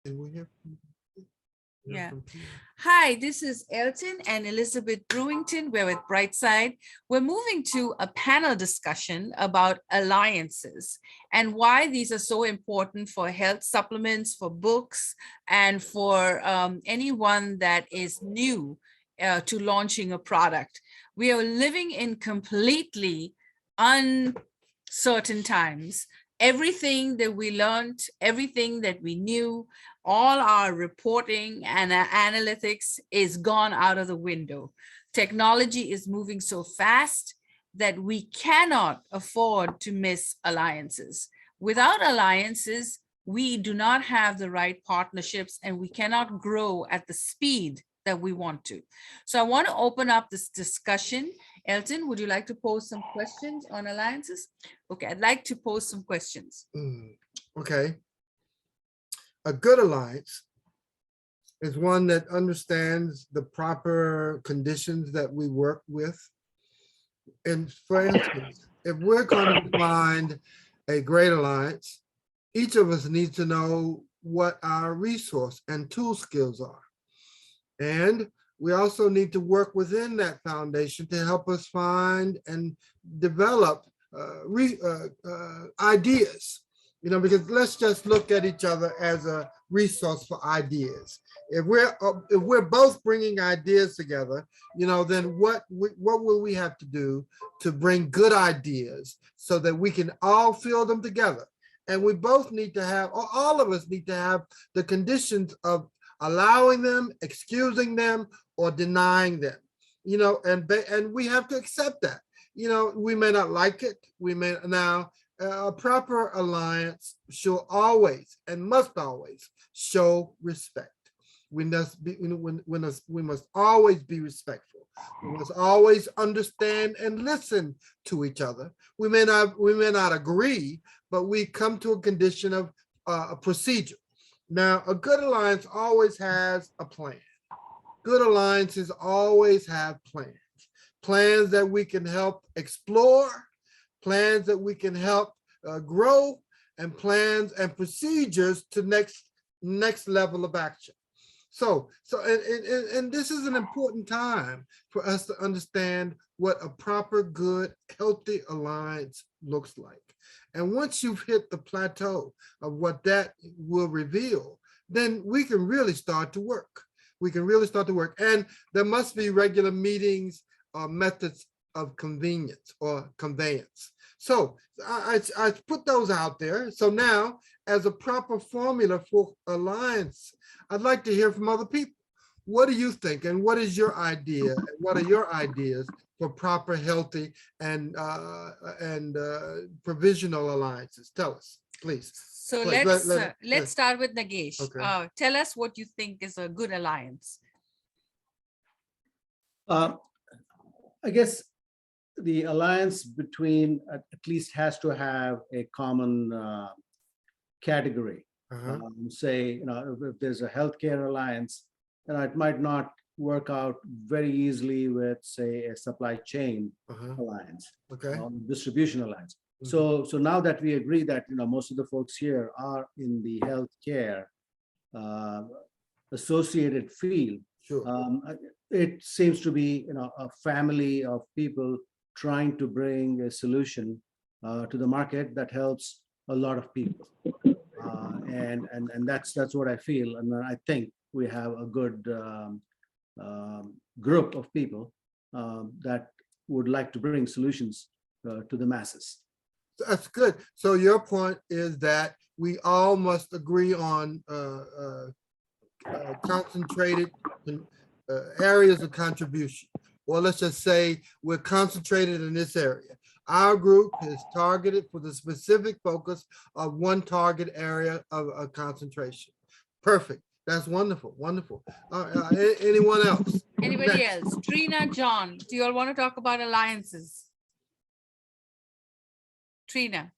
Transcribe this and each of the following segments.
And we have Yeah. from Tina. Hi, this is Elton and Elizabeth Brewington. We're with Brightside. We're moving to a panel discussion about alliances and why these are so important for health supplements, for books, and for anyone that is new to launching a product. We are living in completely uncertain times. Everything that we learned, everything that we knew, all our reporting and our analytics is gone out of the window. Technology is moving so fast that we cannot afford to miss alliances. Without alliances, we do not have the right partnerships and we cannot grow at the speed that we want to. So I want to open up this discussion. Elton, would you like to pose some questions on alliances? Okay, I'd like to pose some questions. Okay. A good alliance is one that understands the proper conditions that we work with. And for instance, if we're going to find a great alliance, each of us needs to know what our resource and tool skills are. And we also need to work within that foundation to help us find and develop ideas, because let's just look at each other as a resource for ideas. If we're both bringing ideas together, then what will we have to do to bring good ideas so that we can all feel them together? And we both need to have, or all of us need to have the conditions of allowing them, excusing them, or denying them, and we have to accept that. We may not like it. A proper alliance should always and must always show respect. We must always be respectful. We must always understand and listen to each other. We may not agree, but we come to a condition of a procedure. Now, a good alliance always has a plan. Good alliances always have plans that we can help explore, plans that we can help grow, and plans and procedures to next level of action. And this is an important time for us to understand what a proper, good, healthy alliance looks like. And once you've hit the plateau of what that will reveal, then we can really start to work. And there must be regular meetings or methods of convenience or conveyance. So I put those out there. So now, as a proper formula for alliance, I'd like to hear from other people. What do you think? And what is your idea? And what are your ideas for proper, healthy, and provisional alliances? Tell us, please. So Please, let's start with Nagesh. Okay. Tell us what you think is a good alliance. I guess the alliance between at least has to have a common category. Say, if there's a healthcare alliance, then it might not work out very easily with, say, a supply chain alliance, Okay. distribution alliance. So now that we agree that most of the folks here are in the healthcare associated field, Sure. it seems to be a family of people trying to bring a solution to the market that helps a lot of people, and that's what I feel, and I think we have a good group of people that would like to bring solutions to the masses. That's good. So your point is that we all must agree on concentrated areas of contribution. Or let's just say we're concentrated in this area. Our group is targeted for the specific focus of one target area of concentration. Perfect. That's wonderful. Wonderful. Anyone else? Anybody Next. else? Trina, John, do you all want to talk about alliances? Trina.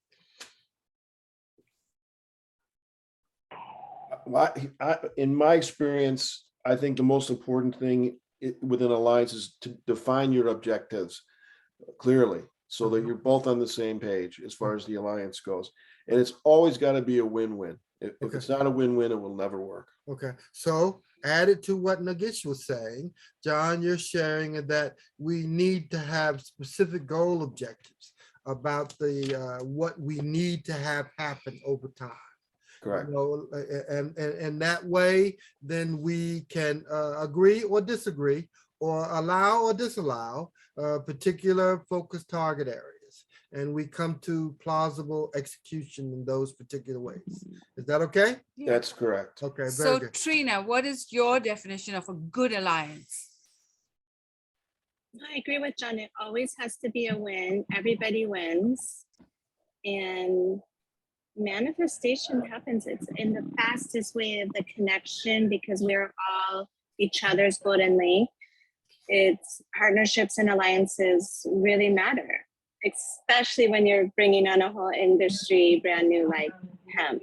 In my experience, I think the most important thing within alliance is to define your objectives clearly so that you're both on the same page as far as the alliance goes. And it's always got to be a win-win. If Okay. it's not a win-win, it will never work. Okay, so added to what Nagish was saying, John, you're sharing that we need to have specific goal objectives about the what we need to have happen over time. Correct. You know, and that way, then we can agree or disagree, or allow or disallow particular focus target areas, and we come to plausible execution in those particular ways. Is that okay? That's correct. Okay, very So good. Trina, what is your definition of a good alliance? I agree with John. It always has to be a win. Everybody wins. And manifestation happens. It's in the fastest way of the connection because we're all each other's golden link. It's partnerships and alliances really matter, especially when you're bringing on a whole industry brand new like hemp.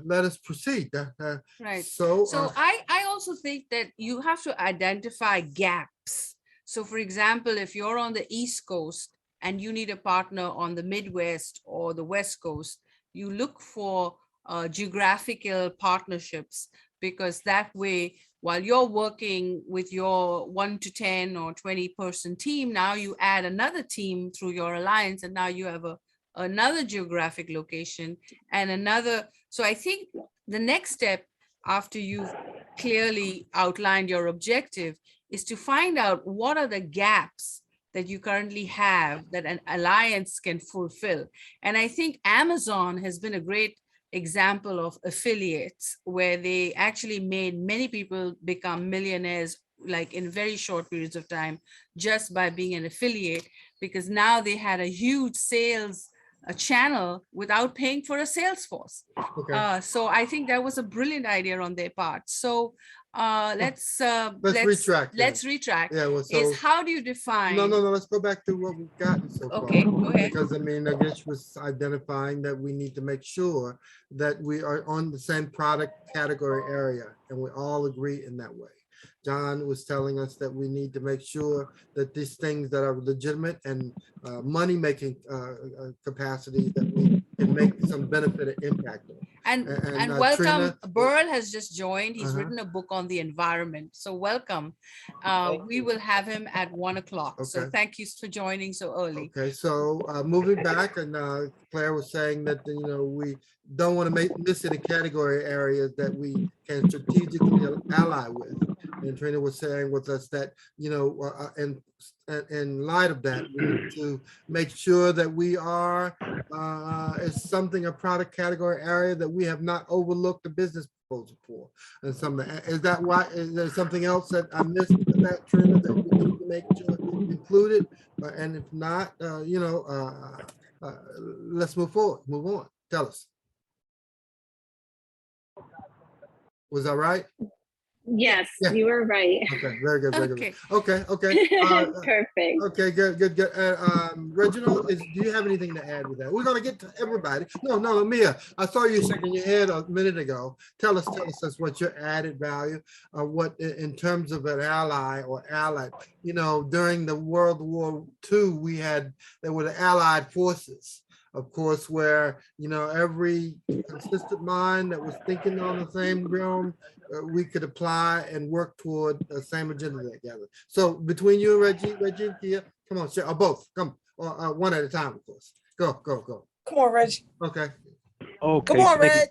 Let us proceed. Right. So, So I also think that you have to identify gaps. So for example, if you're on the East Coast and you need a partner on the Midwest or the West Coast, you look for geographical partnerships, because that way, while you're working with your 1 to 10 or 20 person team, now you add another team through your alliance, and now you have another geographic location and another. So I think the next step after you've clearly outlined your objective is to find out what are the gaps that you currently have that an alliance can fulfill. And I think Amazon has been a great example of affiliates where they actually made many people become millionaires like in very short periods of time just by being an affiliate, because now they had a huge sales channel without paying for a sales force. okay, So I think that was a brilliant idea on their part. So let's retract then. let's retract. Yeah, well, so Is how do you define? no, let's go back to what we've gotten so far. Okay, go ahead. Because I mean, Nagish was identifying that we need to make sure that we are on the same product category area, and we all agree in that way. John was telling us that we need to make sure that these things that are legitimate and money-making capacities that we can make some benefit and impact on. And welcome, Trina, Burl has just joined. He's Uh-huh. written a book on the environment. So welcome. We will have him at 1 o'clock. So Okay. thank you for joining so early. Okay, so moving back, and Claire was saying that, you know, we don't want to miss any category areas that we can strategically ally with. And Trina was saying with us that, you know, in light of that, we need to make sure that we are, is something a product category area that we have not overlooked the business proposal for. And something, is that why, is there something else that I missed with that, Trina, that we need to make sure included? And if not, you know, let's move forward, move on. Tell us. Was that right? Yes, Yeah. you were right. Okay, very good, very Okay. good. Okay. Perfect. Okay, good. Reginald, do you have anything to add with that? We're gonna get to everybody. No, Mia, I saw you shaking your head a minute ago. Tell us what's your added value, what in terms of an ally or allied. You know, during the World War II, there were the Allied forces, of course, where, you know, every consistent mind that was thinking on the same realm, we could apply and work toward the same agenda together. So between you and Reggie, Kia, come on, share, or both, come, or one at a time, of course. Go. Come on, Reg. Okay. Okay. Come on, Reg.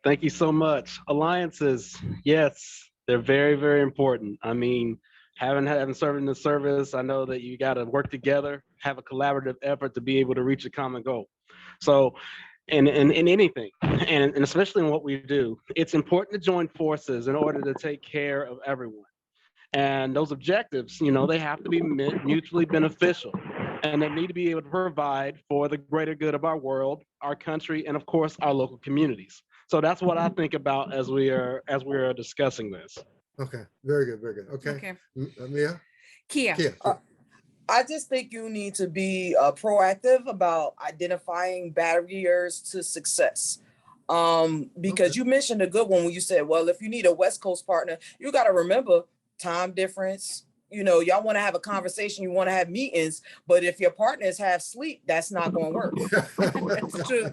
Thank you so much. Alliances, yes, they're very, very important. I mean, having served in the service, I know that you got to work together, have a collaborative effort to be able to reach a common goal. So, in anything, and especially in what we do, it's important to join forces in order to take care of everyone. And those objectives, you know, they have to be mutually beneficial, and they need to be able to provide for the greater good of our world, our country, and of course, our local communities. So that's what I think about as we are discussing this. Okay, very good. Okay. Okay. Mia? Kia. I just think you need to be proactive about identifying barriers to success. Because you mentioned a good one when you said, well, if you need a West Coast partner, you got to remember time difference, y'all want to have a conversation, you want to have meetings, but if your partners have sleep, that's not going to work. That's true.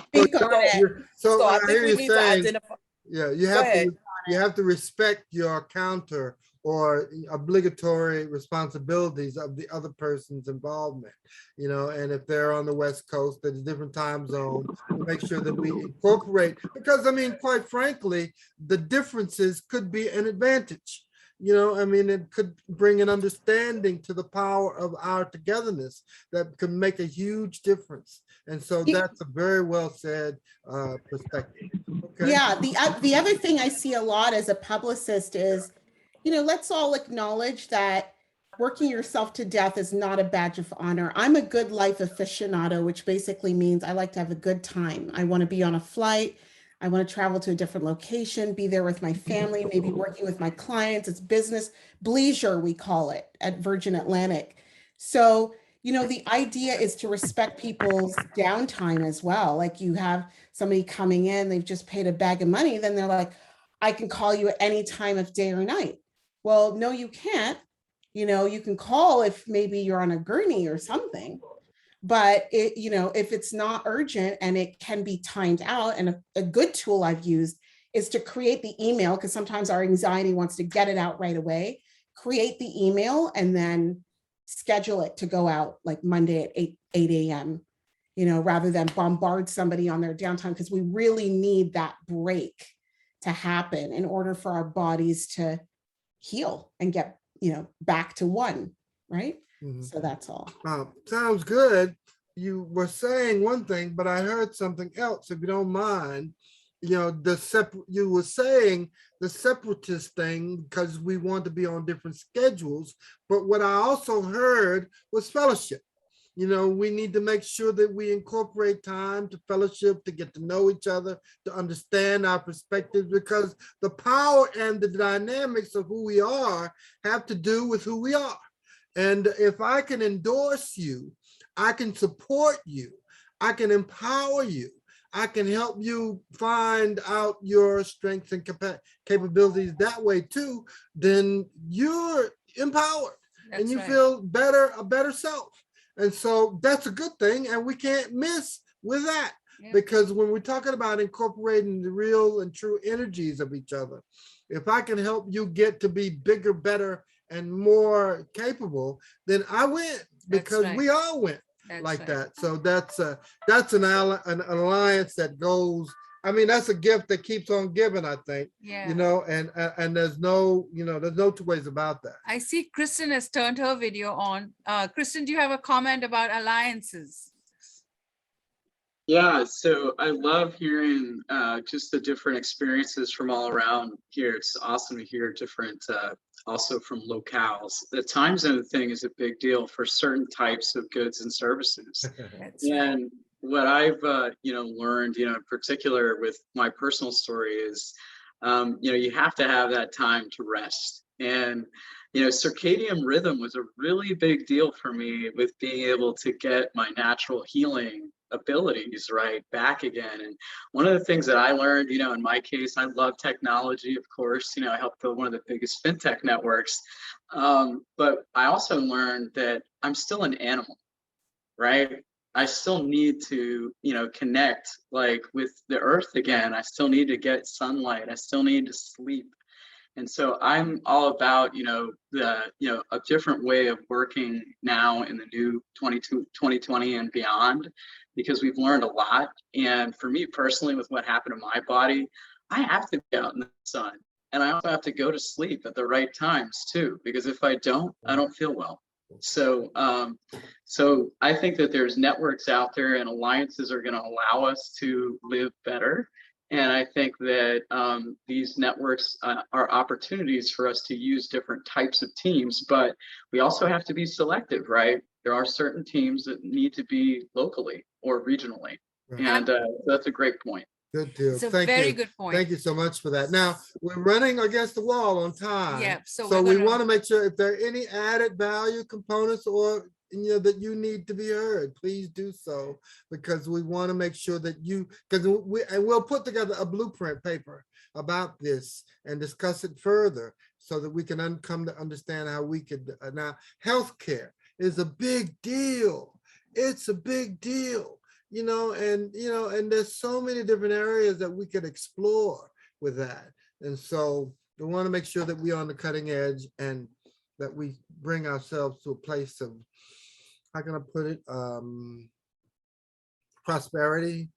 Speak on it. So So I I think hear we you need to saying, identify. yeah, Go ahead. you have to respect your counter or obligatory responsibilities of the other person's involvement, and if they're on the West Coast, there's a different time zone, we make sure that we incorporate, because I mean, quite frankly, the differences could be an advantage. It could bring an understanding to the power of our togetherness that could make a huge difference. And so that's a very well said perspective. Okay. Yeah, the other thing I see a lot as a publicist is, let's all acknowledge that working yourself to death is not a badge of honor. I'm a good life aficionado, which basically means I like to have a good time. I want to be on a flight. I want to travel to a different location, be there with my family, maybe working with my clients. It's business bleisure, we call it at Virgin Atlantic. So, the idea is to respect people's downtime as well. Like you have somebody coming in, they've just paid a bag of money, then they're like, I can call you at any time of day or night. Well, no, you can't. You can call if maybe you're on a gurney or something, but if it's not urgent and it can be timed out, and a good tool I've used is to create the email, because sometimes our anxiety wants to get it out right away. Create the email and then schedule it to go out like Monday at 8 a.m., rather than bombard somebody on their downtime, because we really need that break to happen in order for our bodies to heal and get, back to one, right? Mhm. So that's all. Sounds good. You were saying one thing, but I heard something else, if you don't mind. You were saying the separatist thing because we want to be on different schedules, but what I also heard was fellowship. We need to make sure that we incorporate time to fellowship, to get to know each other, to understand our perspectives, because the power and the dynamics of who we are have to do with who we are. And if I can endorse you, I can support you, I can empower you, I can help you find out your strengths and capabilities that way too, then you're empowered. That's and you right. feel a better self. And so that's a good thing. And we can't miss with that. Yeah. Because when we're talking about incorporating the real and true energies of each other, if I can help you get to be bigger, better, and more capable, then I win, because right. we all win. That's Like right. that. So that's an alliance that goes, that's a gift that keeps on giving, I think. Yeah. And there's no two ways about that. I see Kristen has turned her video on. Kristen, do you have a comment about alliances? Yeah, so I love hearing just the different experiences from all around here. It's awesome to hear different, also from locales. The time zone thing is a big deal for certain types of goods and services. That's right. And what I've, learned, in particular with my personal story is, you have to have that time to rest. And, circadian rhythm was a really big deal for me with being able to get my natural healing abilities right back again. And one of the things that I learned, in my case, I love technology, of course. I helped build one of the biggest fintech networks. But I also learned that I'm still an animal, right? I still need to, connect like with the earth again. I still need to get sunlight. I still need to sleep. And so I'm all about, a different way of working now in the new 2020 and beyond, because we've learned a lot. And for me personally, with what happened to my body, I have to be out in the sun. And I also have to go to sleep at the right times too, because if I don't feel well. So, so I think that there's networks out there and alliances are going to allow us to live better. And I think that these networks are opportunities for us to use different types of teams, but we also have to be selective, right? There are certain teams that need to be locally or regionally. Right. And that's a great point. Good deal. It's a Thank very you. good point. Thank you so much for that. Now, we're running against the wall on time. Yeah, so we we're want to make sure if there are any added value components or that you need to be heard, please do so, because we want to make sure that we'll put together a blueprint paper about this and discuss it further, so that we can come to understand how we could, now, healthcare is a big deal. It's a big deal, and there's so many different areas that we could explore with that. And so we want to make sure that we're on the cutting edge and that we bring ourselves to a place of, how can I put it, prosperity.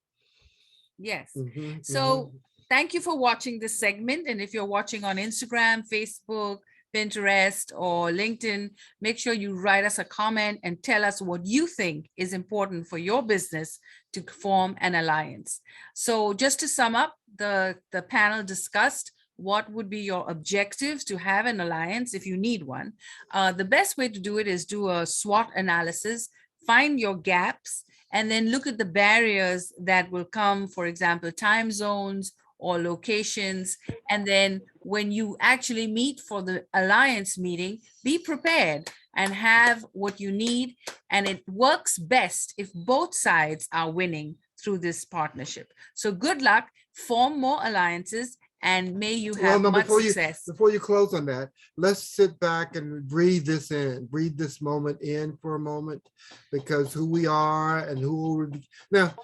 Yes. Mhm, So mhm. thank you for watching this segment. And if you're watching on Instagram, Facebook, Pinterest, or LinkedIn, make sure you write us a comment and tell us what you think is important for your business to form an alliance. So just to sum up, the panel discussed what would be your objectives to have an alliance if you need one. The best way to do it is do a SWOT analysis, find your gaps, and then look at the barriers that will come, for example, time zones or locations. And then when you actually meet for the alliance meeting, be prepared and have what you need. And it works best if both sides are winning through this partnership. So good luck, form more alliances, and may you Well, have no, much success. before you close on that, let's sit back and breathe this in, breathe this moment in for a moment, because who we are and who we're, now,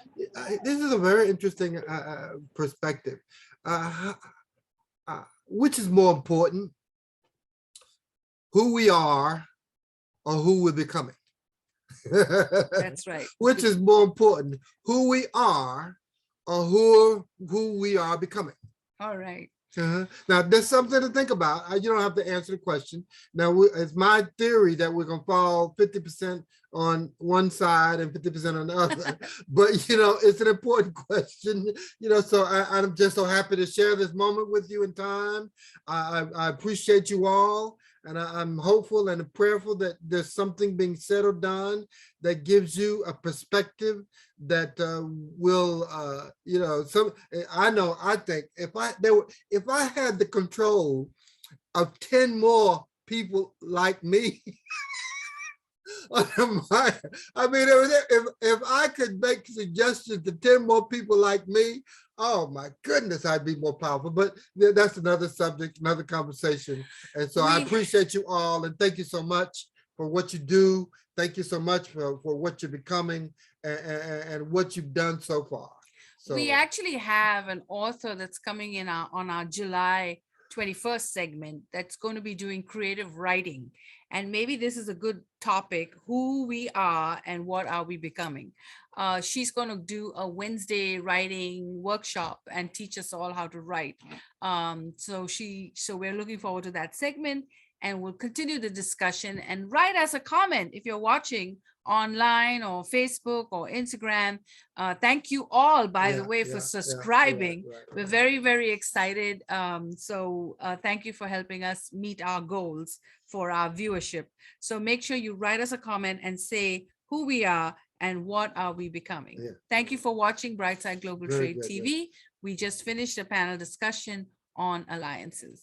this is a very interesting perspective. Which is more important, who we are or who we're becoming? That's right. Which is more important, who we are or who we are becoming? All right. Now, there's something to think about. You don't have to answer the question. Now, it's my theory that we're going to fall 50% on one side and 50% on the other. But, it's an important question, so I'm just so happy to share this moment with you in time. I appreciate you all. And I'm hopeful and prayerful that there's something being said or done that gives you a perspective that will, I think if I had the control of 10 more people like me, if I could make suggestions to 10 more people like me, oh my goodness, I'd be more powerful. But that's another subject, another conversation. And so I appreciate you all, and thank you so much for what you do. Thank you so much for what you're becoming and what you've done so far. So we actually have an author that's coming in on our July 21st segment that's going to be doing creative writing. And maybe this is a good topic, who we are and what are we becoming. She's going to do a Wednesday writing workshop and teach us all how to write. So we're looking forward to that segment, and we'll continue the discussion. And write us a comment if you're watching online or Facebook or Instagram. Thank you all, by the way, for subscribing. We're very, very excited. So thank you for helping us meet our goals for our viewership. So make sure you write us a comment and say who we are and what are we becoming. Thank you for watching Brightside Global Trade TV. We just finished a panel discussion on alliances.